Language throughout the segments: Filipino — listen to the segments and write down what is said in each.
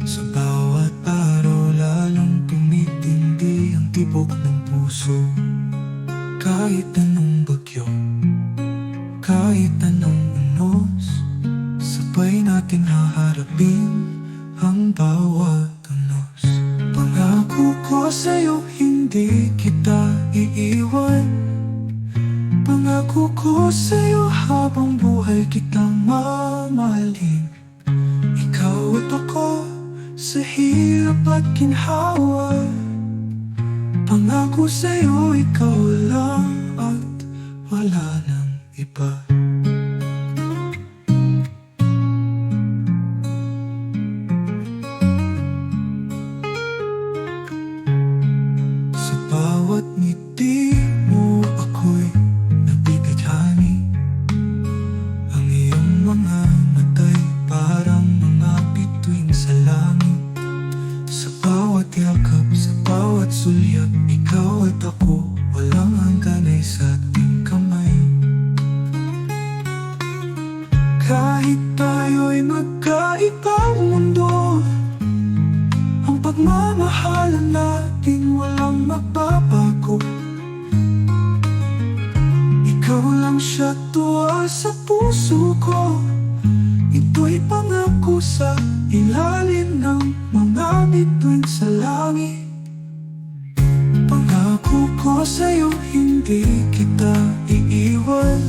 Sa bawat araw lalong tumitindi ang tibok ng puso. Kahit anong bagyo, kahit anong unos, sabay natin haharapin ang bawat unos. Pangako ko sa'yo hindi kita iiwan. Pangako ko sa'yo habang buhay kitang mamahalin. Ikaw at ako sa hirap at ginhawa. Pangako sa'yo ikaw lang at wala nang iba. Sa bawat ngiti mo ako'y nabibighani. Ang iyong mga matay parang mga bituin sa langit. Sa bawat yakap, sa bawat sulyap, ikaw at ako, walang hangganay sa ating kamay. Kahit tayo'y magkaibang mundo, ang pagmamahalan natin walang magbabago. Ikaw lang siya tuwa sa puso ko. Ito'y pangako sa ilalim ng mga bituin sa langit. Pangako ko sa'yo hindi kita iiwan.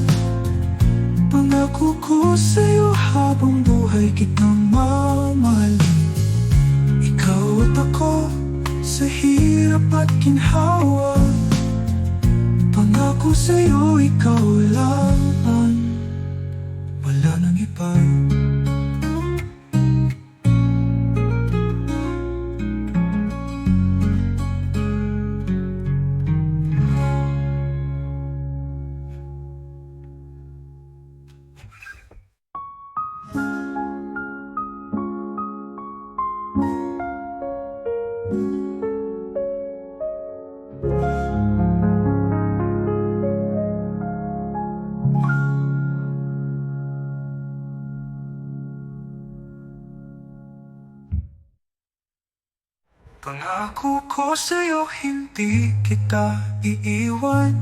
Pangako ko sa'yo habang buhay kitang mamahalin. Ikaw at ako sa hirap at ginhawa. Pangako sa'yo ikaw lang ang wala nang iba. Pangako ko sa'yo hindi kita iiwan.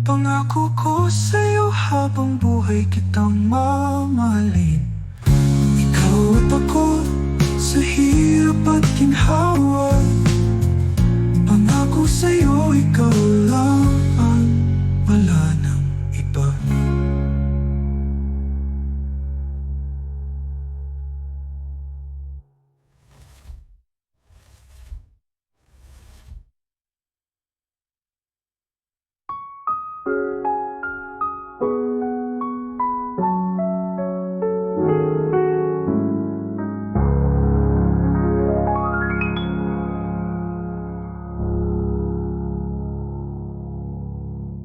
Pangako ko sa'yo habang buhay kitang mamahalin. Ikaw at ako sa hirap at ginhawa. Pangako sa'yo ikaw lang